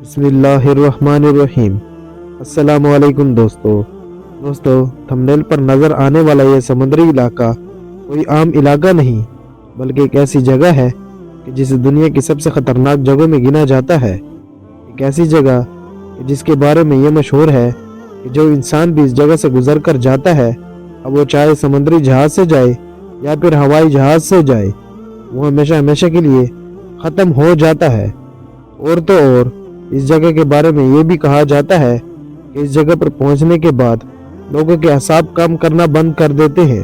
बिस्मिल्लाहिर्रहमानिर्रहीम। अस्सलाम वालेकुम दोस्तों थंबनेल पर नज़र आने वाला यह समुद्री इलाका कोई आम इलाका नहीं बल्कि एक ऐसी जगह है कि जिसे दुनिया की सबसे ख़तरनाक जगहों में गिना जाता है। एक ऐसी जगह कि जिसके बारे में ये मशहूर है कि जो इंसान भी इस जगह से गुजर कर जाता है, अब वो चाहे समुद्री जहाज़ से जाए या फिर हवाई जहाज़ से जाए, वो हमेशा हमेशा के लिए ख़त्म हो जाता है। और तो और इस जगह के बारे में ये भी कहा जाता है कि इस जगह पर पहुंचने के बाद लोगों के असाब काम करना बंद कर देते हैं।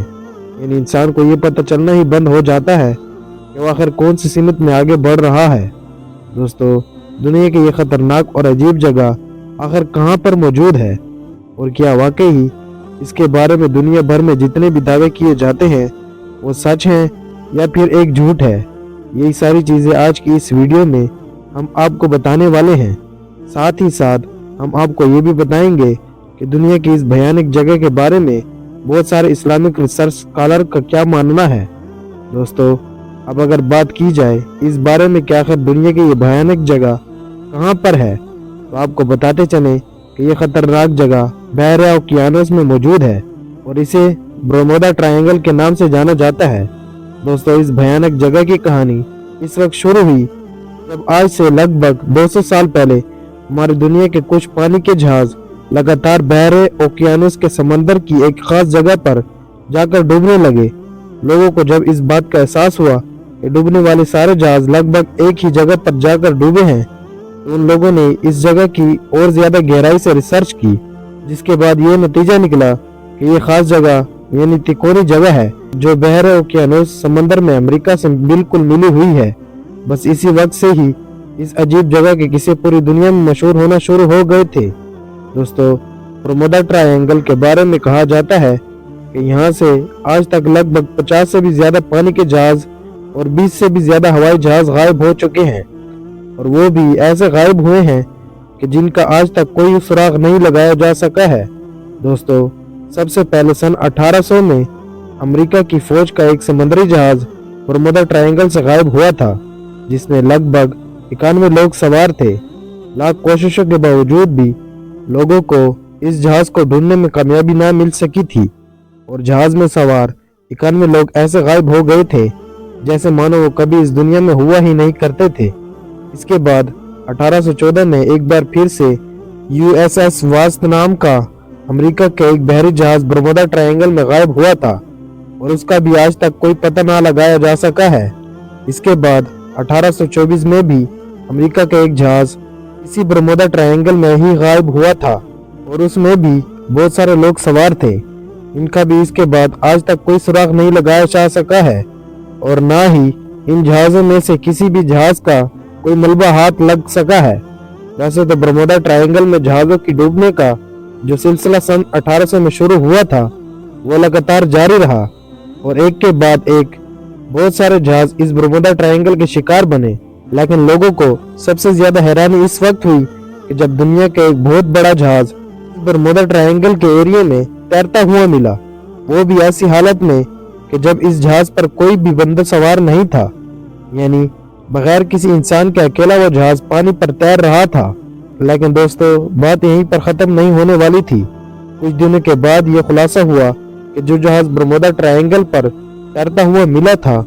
यानी इंसान को ये पता चलना ही बंद हो जाता है कि वो आखिर कौन सी सिमत में आगे बढ़ रहा है। दोस्तों, दुनिया की ये खतरनाक और अजीब जगह आखिर कहाँ पर मौजूद है, और क्या वाकई ही इसके बारे में दुनिया भर में जितने भी दावे किए जाते हैं वो सच हैं या फिर एक झूठ है, यही सारी चीज़ें आज की इस वीडियो में हम आपको बताने वाले हैं। साथ ही साथ हम आपको ये भी बताएंगे कि दुनिया की इस भयानक जगह के बारे में बहुत सारे इस्लामिक रिसर्च स्कॉलर का क्या मानना है। दोस्तों, अब अगर बात की जाए इस बारे में कि आखिर दुनिया की ये भयानक जगह कहाँ पर है, तो आपको बताते चलें कि ये खतरनाक जगह बहरे ओकियानस में मौजूद है और इसे बरमूडा ट्रायंगल के नाम से जाना जाता है। दोस्तों, इस भयानक जगह की कहानी इस वक्त शुरू हुई जब आज से लगभग 200 साल पहले हमारी दुनिया के कुछ पानी के जहाज लगातार बहरे ओकियानस के समंदर की एक खास जगह पर जाकर डूबने लगे। लोगों को जब इस बात का एहसास हुआ कि डूबने वाले सारे जहाज लगभग एक ही जगह पर जाकर डूबे हैं, तो उन लोगों ने इस जगह की और ज्यादा गहराई से रिसर्च की, जिसके बाद ये नतीजा निकला कि ये खास जगह यानी तिकोनी जगह है जो बहरे ओकियानस समंदर में अमेरिका से बिल्कुल मिली हुई है। बस इसी वक्त से ही इस अजीब जगह के किस्से पूरी दुनिया में मशहूर होना शुरू हो गए थे। दोस्तों, बरमूडा ट्रायंगल के बारे में कहा जाता है कि यहाँ से आज तक लगभग 50 से भी ज्यादा पानी के जहाज और 20 से भी ज्यादा हवाई जहाज गायब हो चुके हैं, और वो भी ऐसे गायब हुए हैं कि जिनका आज तक कोई सुराग नहीं लगाया जा सका है। दोस्तों, सबसे पहले सन 1800 में अमेरिका की फौज का एक समुद्री जहाज बरमूडा ट्रायंगल से गायब हुआ था, जिसमें लगभग 91 लोग सवार थे। लाख कोशिशों के बावजूद भी लोगों को इस जहाज को ढूंढने में कामयाबी ना मिल सकी थी, और जहाज में सवार 91 लोग ऐसे गायब हो गए थे जैसे मानो वो कभी इस दुनिया में हुआ ही नहीं करते थे। इसके बाद 1814 में एक बार फिर से USS वास्प नाम का अमेरिका का एक बहरी जहाज बरमूडा ट्रायंगल में गायब हुआ था, और उसका भी आज तक कोई पता ना लगाया जा सका है। इसके बाद 1824 में भी अमेरिका का एक जहाज इसी बरमूडा ट्रायंगल में ही गायब हुआ था, और उसमें भी बहुत सारे लोग सवार थे। इनका भी इसके बाद आज तक कोई सुराग नहीं लगाया जा सका है, और ना ही इन जहाज़ों में से किसी भी जहाज का कोई मलबा हाथ लग सका है। वैसे तो बरमूडा ट्रायंगल में जहाज़ों की डूबने का जो सिलसिला सन 1800 में शुरू हुआ था वो लगातार जारी रहा, और एक के बाद एक बहुत सारे जहाज इस बरमूडा ट्रायंगल के शिकार बने। लेकिन लोगों को सबसे ज्यादा हैरानी इस वक्त हुई कि जब दुनिया का एक बहुत बड़ा जहाज इस बरमूडा ट्रायंगल के एरिया में तैरता हुआ मिला, वो भी ऐसी हालत में कि जब इस जहाज पर कोई भी बंदा सवार नहीं था, यानी बगैर किसी इंसान के अकेला वो जहाज पानी पर तैर रहा था। लेकिन दोस्तों, बात यहीं पर खत्म नहीं होने वाली थी। कुछ दिनों के बाद ये खुलासा हुआ कि जो जहाज बरमूडा ट्रायंगल पर तैरता हुआ मिला था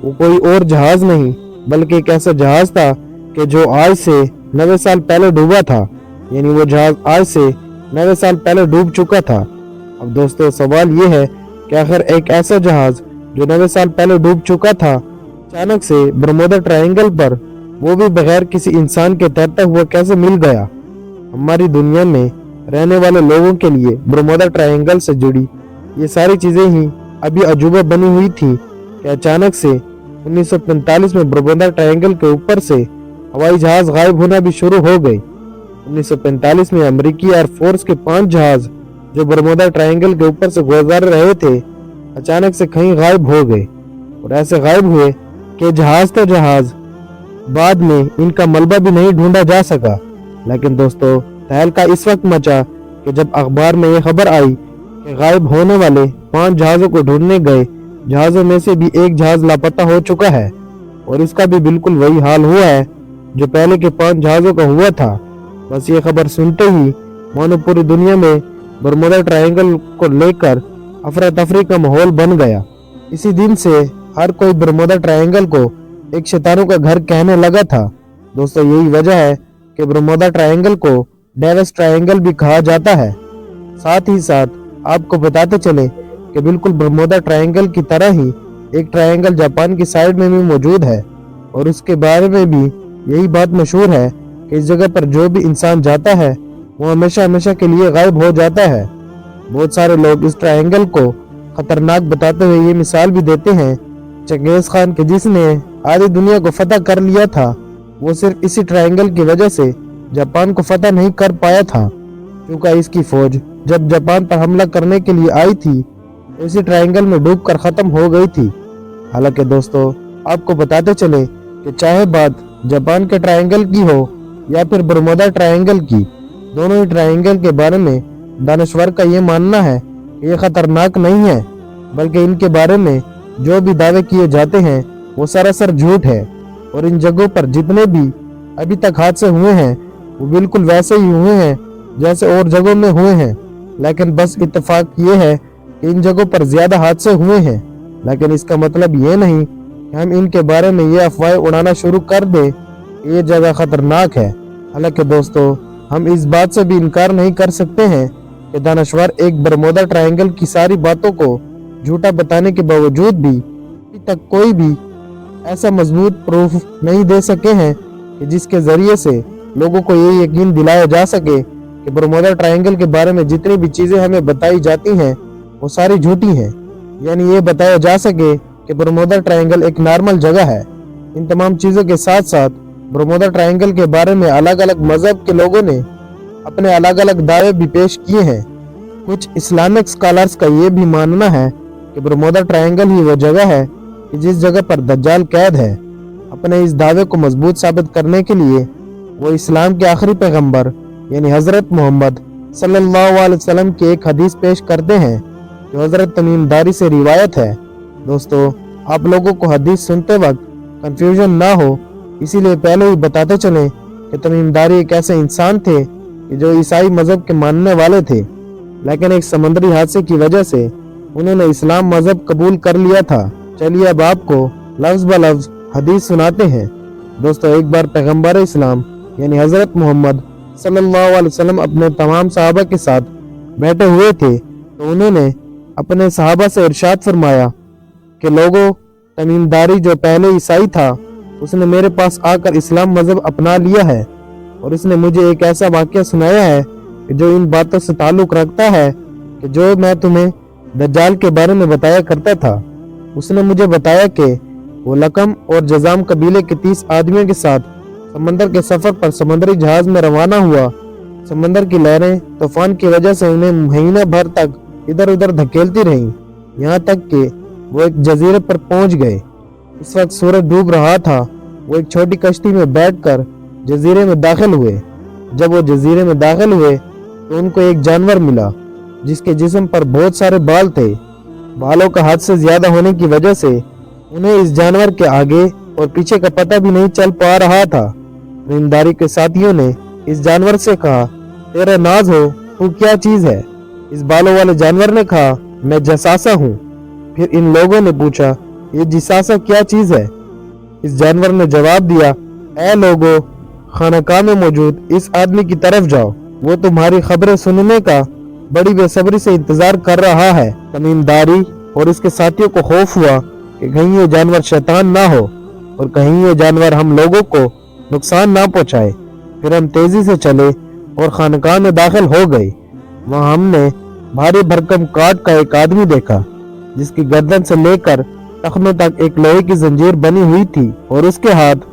वो कोई और जहाज नहीं बल्कि एक ऐसा जहाज था कि जो आज से 90 साल पहले डूबा था। यानी वो जहाज आज से 90 साल पहले डूब चुका था। अब दोस्तों, सवाल ये है कि आखिर एक ऐसा जहाज जो 90 साल पहले डूब चुका था अचानक से बरमूडा ट्रायंगल पर, वो भी बगैर किसी इंसान के तैरता हुआ कैसे मिल गया। हमारी दुनिया में रहने वाले लोगों के लिए बरमूडा ट्रायंगल से जुड़ी ये सारी चीजें ही अभी अजूबा बनी हुई थी कि अचानक से 1945 में बरमूडा ट्रायंगल के ऊपर से हवाई जहाज गायब होना भी शुरू हो गए। 1945 में अमेरिकी एयरफोर्स के 5 जहाज जो बरमूडा ट्रायंगल के ऊपर से गुजर रहे थे अचानक से कहीं गायब हो गए, और ऐसे गायब हुए कि जहाज तो जहाज, बाद में इनका मलबा भी नहीं ढूंढा जा सका। लेकिन दोस्तों, तहलका इस वक्त मचा कि जब अखबार में यह खबर आई कि गायब होने वाले 5 जहाजों को ढूंढने गए जहाजों में से भी एक जहाज लापता हो चुका है, और इसका भी बिल्कुल वही हाल हुआ है जो पहले के 5 जहाजों का हुआ था। बस ये खबर सुनते ही मानो पूरी दुनिया में बरमूडा ट्रायंगल को लेकर अफरा तफरी का माहौल बन गया। इसी दिन से हर कोई बरमूडा ट्रायंगल को एक शैतानों का घर कहने लगा था। दोस्तों, यही वजह है कि बरमूडा ट्रायंगल को डेविस ट्रायंगल भी कहा जाता है। साथ ही साथ आपको बताते चले कि बिल्कुल बरमूडा ट्रायंगल की तरह ही एक ट्रायंगल जापान की साइड में भी मौजूद है और उसके बारे में भी यही बात मशहूर है कि इस जगह पर जो भी इंसान जाता है वो हमेशा हमेशा के लिए गायब हो जाता है। बहुत सारे लोग इस ट्रायंगल को खतरनाक बताते हुए ये मिसाल भी देते हैं, चंगेज खान के जिसने आधी दुनिया को फतह कर लिया था, वो सिर्फ इसी ट्रायंगल की वजह से जापान को फतह नहीं कर पाया था, क्योंकि इसकी फौज जब जापान पर हमला करने के लिए आई थी तो इसी ट्रायंगल में डूबकर खत्म हो गई थी। हालांकि दोस्तों, आपको बताते चले कि चाहे बात जापान के ट्रायंगल की हो या फिर बरमूडा ट्रायंगल की, दोनों ही ट्रायंगल के बारे में दानश्वर का ये मानना है कि ये खतरनाक नहीं है, बल्कि इनके बारे में जो भी दावे किए जाते हैं वो सरासर झूठ है और इन जगहों पर जितने भी अभी तक हादसे हुए हैं वो बिल्कुल वैसे ही हुए हैं जैसे और जगहों में हुए हैं। लेकिन बस इत्तेफाक ये है कि इन जगहों पर ज्यादा हादसे हुए हैं, लेकिन इसका मतलब ये नहीं कि हम इनके बारे में ये अफवाहें उड़ाना शुरू कर दें कि ये जगह खतरनाक है। हालांकि दोस्तों, हम इस बात से भी इनकार नहीं कर सकते हैं कि दानश्वर एक बरमूडा ट्रायंगल की सारी बातों को झूठा बताने के बावजूद भी अभी तक कोई भी ऐसा मजबूत प्रूफ नहीं दे सके हैं कि जिसके जरिए से लोगों को ये यकीन दिलाया जा सके कि बरमूडा ट्रायंगल के बारे में जितनी भी चीजें हमें बताई जाती हैं वो सारी झूठी हैं। यानी ये बताया जा सके कि बरमूडा ट्रायंगल एक नॉर्मल जगह है। इन तमाम चीजों के साथ साथ बरमूडा ट्रायंगल के बारे में अलग अलग मजहब के लोगों ने अपने अलग अलग दावे भी पेश किए हैं। कुछ इस्लामिक स्कॉलर्स का ये भी मानना है कि बरमूडा ट्रायंगल ही वो जगह है कि जिस जगह पर दज्जाल कैद है। अपने इस दावे को मजबूत साबित करने के लिए वो इस्लाम के आखिरी पैगंबर यानी हजरत मोहम्मद सल्लल्लाहु अलैहि वसल्लम की एक हदीस पेश करते हैं जो हजरत तमीम दारी से रिवायत है। दोस्तों, आप लोगों को हदीस सुनते वक्त कंफ्यूजन ना हो, इसीलिए पहले ही बताते चलें कि तमीम दारी एक ऐसे इंसान थे कि जो ईसाई मजहब के मानने वाले थे, लेकिन एक समंदरी हादसे की वजह से उन्होंने इस्लाम मजहब कबूल कर लिया था। चलिए अब आपको लफ्ज ब लफ्ज हदीस सुनाते हैं। दोस्तों, एक बार पैगंबर इस्लाम यानी हजरत मोहम्मद सल्लल्लाहु अलैहि वसल्लम अपने तमाम सहाबा के साथ बैठे हुए थे तो उन्होंने अपने सहाबा से इरशाद फरमाया कि लोगों, तमीम दारी जो पहले ईसाई था उसने मेरे पास आकर इस्लाम मजहब अपना लिया है और उसने मुझे एक ऐसा वाकया सुनाया है कि जो इन बातों से ताल्लुक रखता है कि जो मैं तुम्हें दज्जाल के बारे में बताया करता था। उसने मुझे बताया कि वो लकम और जजाम कबीले के 30 आदमियों के साथ समंदर के सफर पर समुद्री जहाज में रवाना हुआ। समंदर की लहरें तूफान की वजह से उन्हें महीना भर तक इधर उधर धकेलती रहीं, यहाँ तक कि वो एक जजीरे पर पहुंच गए। इस वक्त सूरज डूब रहा था। वो एक छोटी कश्ती में बैठकर जजीरे में दाखिल हुए। जब वो जजीरे में दाखिल हुए तो उनको एक जानवर मिला जिसके जिस्म पर बहुत सारे बाल थे। बालों का हद से ज्यादा होने की वजह से उन्हें इस जानवर के आगे और पीछे का पता भी नहीं चल पा रहा था। तमीमदारी के साथियों ने इस जानवर से कहा, तेरा नाज हो, तू क्या चीज है? इस बालों वाले जानवर ने कहा, मैं जसासा हूँ। फिर इन लोगों ने पूछा, ये जिसासा क्या चीज है? इस जानवर ने जवाब दिया, ऐ लोगो, खानाकाह में मौजूद इस आदमी की तरफ जाओ, वो तुम्हारी खबरें सुनने का बड़ी बेसब्री से इंतजार कर रहा है। तमीमदारी और इसके साथियों को खौफ हुआ कि कहीं ये जानवर शैतान ना हो और कहीं ये जानवर हम लोगों को नुकसान ना पहुंचाए। फिर हम तेजी से चले और खानकाह में दाखिल हो गए। वहां हमने भारी भरकम काट का एक आदमी देखा जिसकी गर्दन से लेकर टखनों तक एक लोहे की जंजीर बनी हुई थी और उसके हाथ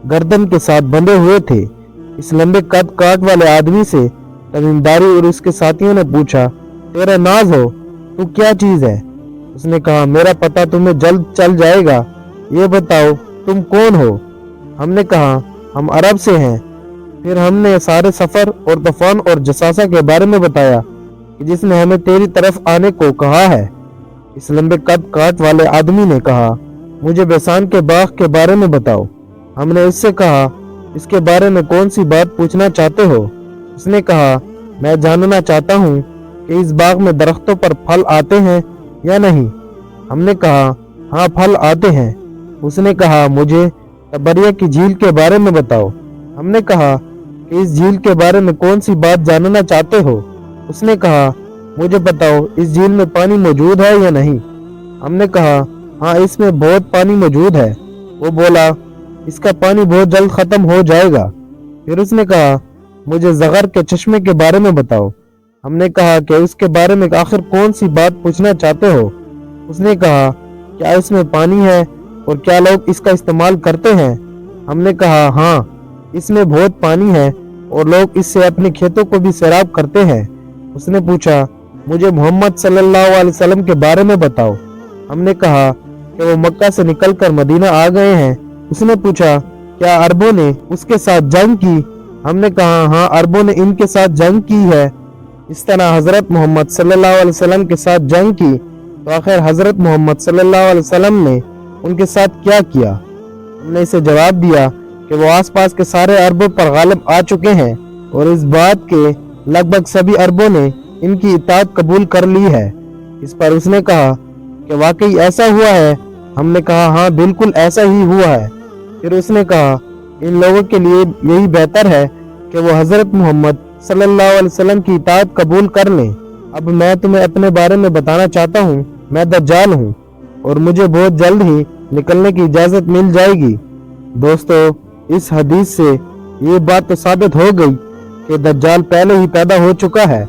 गर्दन के साथ बंधे हुए थे। इस लंबे कद काट वाले आदमी से तमीमदारी और उसके साथियों ने पूछा, तेरा नाज हो, तू क्या चीज है? उसने कहा, मेरा पता तुम्हें जल्द चल जाएगा, ये बताओ तुम कौन हो? हमने कहा, हम अरब से हैं। फिर हमने सारे सफर और तूफान और जसासा के बारे में बताया कि जिसने हमें तेरी तरफ आने को कहा है। इस लंबे कद काट वाले आदमी ने कहा, मुझे बेसान के बाग के बारे में बताओ। हमने इससे कहा, इसके बारे में कौन सी बात पूछना चाहते हो? उसने कहा, मैं जानना चाहता हूँ कि इस बाग में दरख्तों पर फल आते हैं या नहीं। हमने कहा, हाँ फल आते हैं। उसने कहा, मुझे तबरिया की झील के बारे में बताओ। हमने कहा कि इस झील के बारे में कौन सी बात जानना चाहते हो? उसने कहा, मुझे बताओ इस झील में पानी मौजूद है या नहीं। हमने कहा, हाँ इसमें बहुत पानी मौजूद है। वो बोला, इसका पानी बहुत जल्द खत्म हो जाएगा। फिर उसने कहा, मुझे ज़गर के चश्मे के बारे में बताओ। हमने कहा कि उसके बारे में आखिर कौन सी बात पूछना चाहते हो? उसने कहा, क्या इसमें पानी है और क्या लोग इसका इस्तेमाल करते हैं? हमने कहा, हाँ इसमें बहुत पानी है और लोग इससे अपने खेतों को भी सैराब करते हैं। उसने पूछा, मुझे मोहम्मद सल्लल्लाहु अलैहि वसल्लम के बारे में बताओ। हमने कहा कि वो मक्का से निकलकर मदीना आ गए हैं। उसने पूछा, क्या अरबों ने उसके साथ जंग की? हमने कहा, हाँ अरबों ने इनके साथ जंग की है। इस तरह हजरत मोहम्मद सल्लल्लाहु अलैहि वसल्लम के साथ जंग की, तो आखिर हजरत मोहम्मद सल्लल्लाहु अलैहि वसल्लम ने उनके साथ क्या किया? हमने इसे जवाब दिया कि वो आसपास के सारे अरबों पर गालिब आ चुके हैं और इस बात के लगभग सभी अरबों ने इनकी इताअत कबूल कर ली है। इस पर उसने कहा कि वाकई ऐसा हुआ है? हमने कहा, हाँ बिल्कुल ऐसा ही हुआ है। फिर उसने कहा, इन लोगों के लिए यही बेहतर है कि वो हजरत मोहम्मद सल्लल्लाहु अलैहि वसल्लम की इताअत कबूल कर लें। अब मैं तुम्हें अपने बारे में बताना चाहता हूँ। मैं दज्जाल हूँ और मुझे बहुत जल्द ही निकलने की इजाजत मिल जाएगी। दोस्तों, इस हदीस से ये बात तो साबित हो गई कि दज्जाल पहले ही पैदा हो चुका है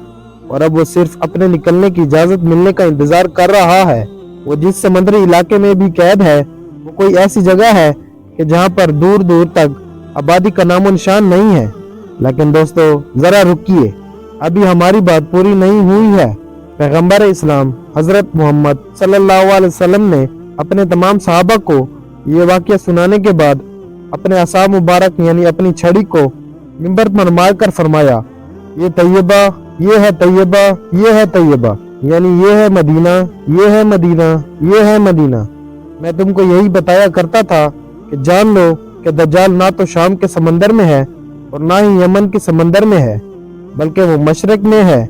और अब वो सिर्फ अपने निकलने की इजाजत मिलने का इंतजार कर रहा है। वो जिस समुद्री इलाके में भी कैद है, वो कोई ऐसी जगह है कि जहाँ पर दूर दूर तक आबादी का नामो निशान नहीं है। लेकिन दोस्तों जरा रुकिए, अभी हमारी बात पूरी नहीं हुई है। पैगंबर इस्लाम हजरत मोहम्मद सल्लल्लाहु अलैहि वसल्लम ने अपने तमाम सहाबा को ये वाक़या सुनाने के बाद अपने असा मुबारक यानी अपनी छड़ी को मिंबर पर मारकर फरमाया, ये तैयबा, ये है तैयबा, ये है तैयबा, यानी ये है मदीना, ये है मदीना, ये है मदीना। मैं तुमको यही बताया करता था कि जान लो कि दज्जाल ना तो शाम के समंदर में है और ना ही यमन के समंदर में है, बल्कि वो मशरक में है।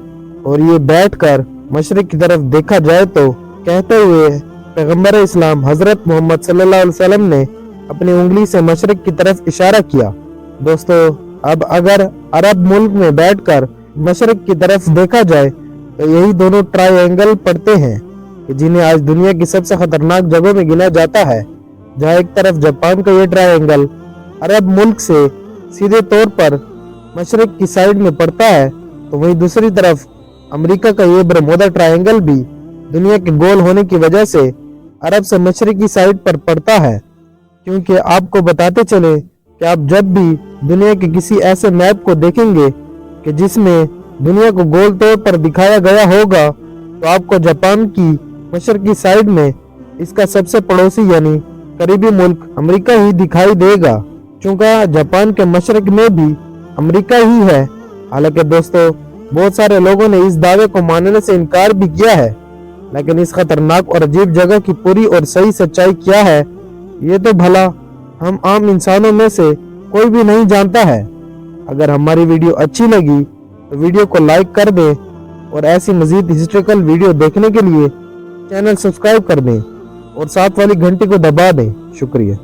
और ये बैठकर मशरक की तरफ देखा जाए तो कहते हुए पैगंबर इस्लाम हजरत मोहम्मद सल्लल्लाहु अलैहि वसल्लम ने अपनी उंगली से मशरक की तरफ इशारा किया। दोस्तों, अब अगर अरब मुल्क में बैठकर मशरक की तरफ देखा जाए तो यही दोनों ट्रायंगल पड़ते हैं कि जिन्हें आज दुनिया की सबसे खतरनाक जगहों में गिना जाता है। जहाँ एक तरफ जापान का ये ट्रायंगल अरब मुल्क से सीधे तौर पर मशरक की साइड में पड़ता है, तो वहीं दूसरी तरफ अमेरिका का ये बरमूदा ट्रायंगल भी दुनिया के गोल होने की वजह से अरब से मशरकी साइड पर पड़ता है। क्योंकि आपको बताते चले कि आप जब भी दुनिया के किसी ऐसे मैप को देखेंगे कि जिसमें दुनिया को गोल तौर पर दिखाया गया होगा, तो आपको जापान की मशरकी साइड में इसका सबसे पड़ोसी यानी करीबी मुल्क अमेरिका ही दिखाई देगा, चूंकि जापान के मशरक में भी अमेरिका ही है। हालांकि दोस्तों, बहुत सारे लोगों ने इस दावे को मानने से इनकार भी किया है, लेकिन इस खतरनाक और अजीब जगह की पूरी और सही सच्चाई क्या है, ये तो भला हम आम इंसानों में से कोई भी नहीं जानता है। अगर हमारी वीडियो अच्छी लगी तो वीडियो को लाइक कर दें और ऐसी मजीद हिस्ट्रिकल वीडियो देखने के लिए चैनल सब्सक्राइब कर दें और साथ वाली घंटी को दबा दें। शुक्रिया।